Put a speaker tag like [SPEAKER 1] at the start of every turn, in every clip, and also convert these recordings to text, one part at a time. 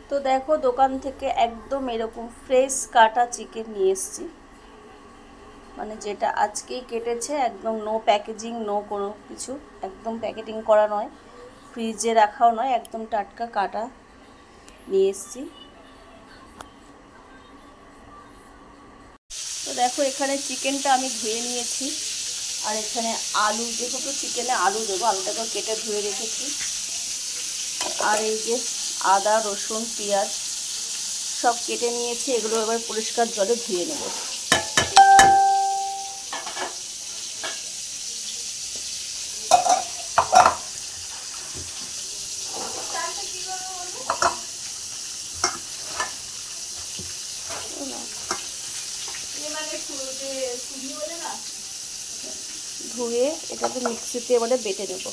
[SPEAKER 1] তো দেখো দোকান থেকে একদম এরকম ফ্রেশ কাটা চিকেন নিয়ে এসেছি, মানে যেটা আজকেই কেটেছে, একদম নো প্যাকেজিং, নো কোনো কিছু, একদম প্যাকেটিং করা নয়, ফ্রিজে রাখাও নয়, একদম টাটকা কাটা নিয়ে এসেছি। তো দেখো এখানে চিকেনটা আমি ধুয়ে নিয়েছি, আর এখানে আলু, যেহেতু চিকেনে আলু দেবো, আলুটাকে কেটে ধুয়ে রেখেছি। আর এই যে আদা, রসুন, পেঁয়াজ সব কেটে নিয়েছি, এগুলো এবার পরিষ্কার জলে ধুয়ে নেব। ধুয়ে এটাকে মিক্সিতে এবারে বেটে নেব।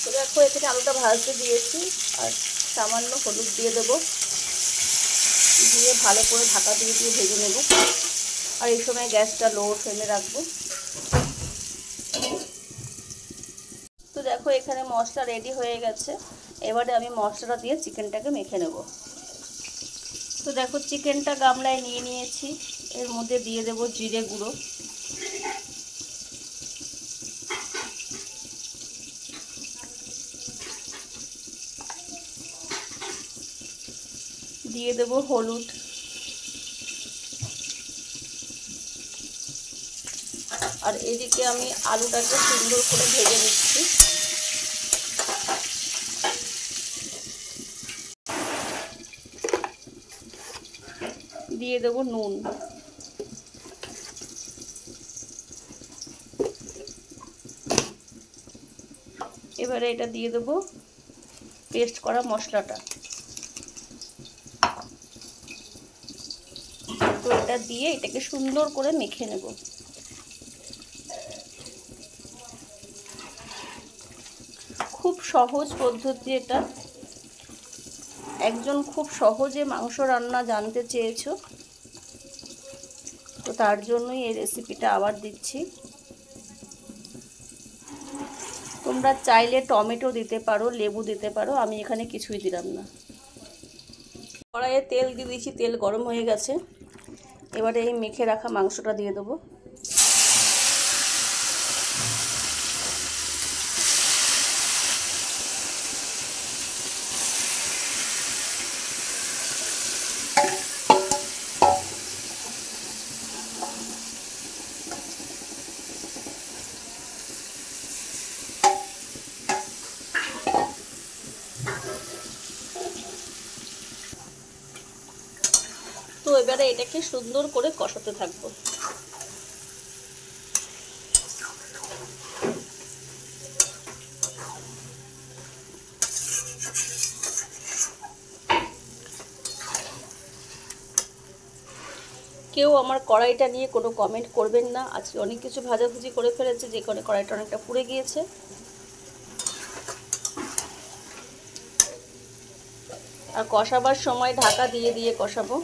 [SPEAKER 1] তো দেখো এখানে আলুটা ভাজতে দিয়েছি, আর সামান্য হলুদ দিয়ে দেবো, দিয়ে ভালো করে ঢাকা দিয়ে দিয়ে ভেজে নেব। আর এই সময় গ্যাসটা লো ফ্লেমে রাখবো। তো দেখো এখানে মশলা রেডি হয়ে গেছে, এবারে আমি মশলাটা দিয়ে চিকেনটাকে মেখে নেব। তো দেখো চিকেনটা গামলায় নিয়ে নিয়েছি, এর মধ্যে দিয়ে দেব জিরে গুঁড়ো, দিয়ে দেব হলুদ, আর এদিকে আমি আলুটাকে সুন্দর করে ভেজে নিচ্ছি। দিয়ে দেব নুন, এবারে এটা দিয়ে দেব পেস্ট করা মশলাটা। তো এটা দিয়ে এটাকে সুন্দর করে মেখে নেব। খুব সহজ পদ্ধতি এটা, একজন খুব সহজে মাংস রান্না জানতে চেয়েছো, তো তার জন্যই এই রেসিপিটা আবার দিচ্ছি। তোমরা চাইলে টমেটো দিতে পারো, লেবু দিতে পারো, আমি এখানে কিছুই দিলাম না। কড়াইয়ে তেল দিয়ে দিয়েছি, তেল গরম হয়ে গেছে, এবারে এই মেখে রাখা মাংসটা দিয়ে দেবো। তো এবারে এটাকে সুন্দর করে কষাতে থাকবো। কেউ আমার কড়াইটা নিয়ে কোনো কমেন্ট করবেন না, আজকে অনেক কিছু ভাজাভুজি করে ফেলেছে, যে কারণে কড়াইটা অনেকটা পুড়ে গিয়েছে। আর কষাবার সময় ঢাকা দিয়ে দিয়ে কষাবো।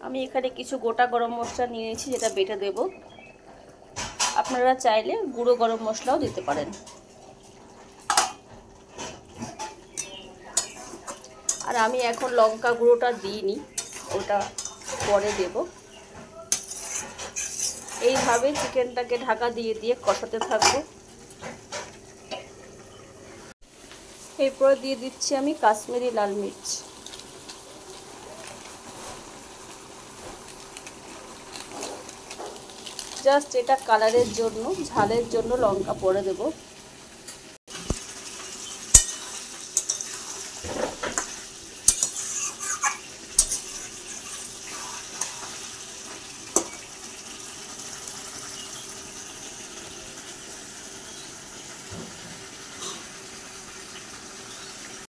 [SPEAKER 1] আমি এখানে কিছু গোটা গরম মশলা নিয়েছি, যেটা বেটে দেব। আপনারা চাইলে গুঁড়ো গরম মশলাও দিতে পারেন। আর আমি এখন লঙ্কা গুঁড়োটা দিইনি, ওটা পরে দেব। এইভাবে চিকেনটাকে ঢাকা দিয়ে দিয়ে কষাতে থাকবো। এরপরে দিয়ে দিচ্ছি আমি কাশ্মীরি লাল মির্চ। জাস্ট এটা কালারের জন্য, ঝালের জন্য লঙ্কা পরে দেব।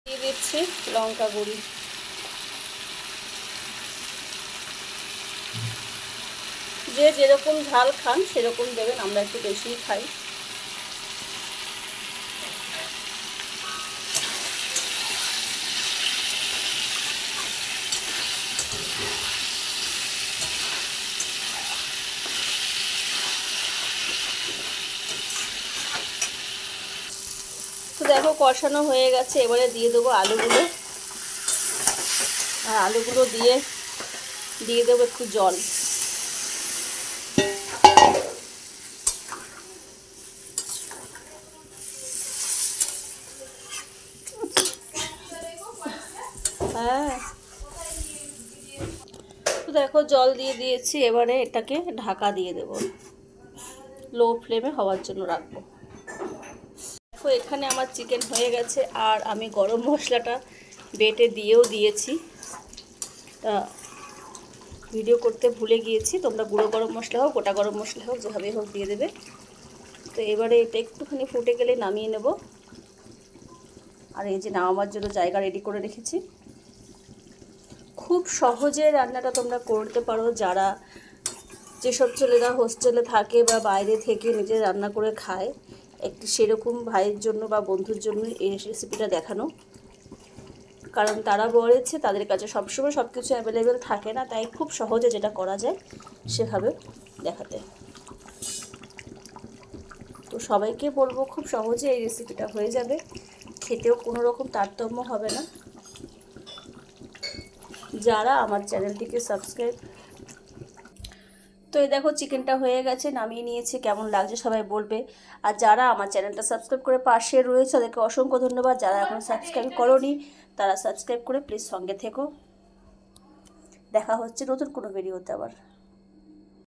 [SPEAKER 1] দিয়ে দিচ্ছি লঙ্কা গুঁড়ি। যে যেরকম ঝাল খান সেরকম দেবেন, আমরা একটু বেশিই খাই। দেখো কষানো হয়ে গেছে, এবারে দিয়ে দেবো আলুগুলো। আর আলুগুলো দিয়ে দেবো একটু জল। হ্যাঁ, তো দেখো জল দিয়ে দিয়েছি, এবারে এটাকে ঢাকা দিয়ে দেব, লো ফ্লেমে হওয়ার জন্য রাখবো। দেখো এখানে আমার চিকেন হয়ে গেছে, আর আমি গরম মশলাটা বেটে দিয়েও দিয়েছি, ভিডিও করতে ভুলে গিয়েছি। তোমরা গুঁড়ো গরম মশলা হোক, গোটা গরম মশলা হোক, যেভাবে হোক দিয়ে দেবে। তো এবারে এটা একটুখানি ফুটে গেলে নামিয়ে নেব। আর এই যে নামাবার জন্য জায়গা রেডি করে রেখেছি। খুব সহজে রান্নাটা তোমরা করতে পারো, যারা যেসব ছেলেরা হোস্টেলে থাকে বা বাইরে থেকে নিজে রান্না করে খায়, একটি সেরকম ভাইয়ের জন্য বা বন্ধুর জন্য এই রেসিপিটা দেখানো। কারণ তারা বলেছে তাদের কাছে সবসময় সব কিছু অ্যাভেলেবেল থাকে না, তাই খুব সহজে যেটা করা যায় সেভাবে দেখাতে। তো সবাইকে বলবো খুব সহজে এই রেসিপিটা হয়ে যাবে, খেতেও কোনো রকম তারতম্য হবে না। যারা আমার চ্যানেলটিকে সাবস্ক্রাইব, তো এই দেখো চিকেনটা হয়ে গেছে, নামিয়ে নিয়েছি। কেমন লাগছে সবাই বলবে। আর যারা আমার চ্যানেলটা সাবস্ক্রাইব করে পাশে রয়েছে তাদেরকে অসংখ্য ধন্যবাদ। যারা এখন সাবস্ক্রাইব করোনি তারা সাবস্ক্রাইব করে প্লিজ সঙ্গে থেকো। দেখা হচ্ছে নতুন কোনো ভিডিওতে আবার।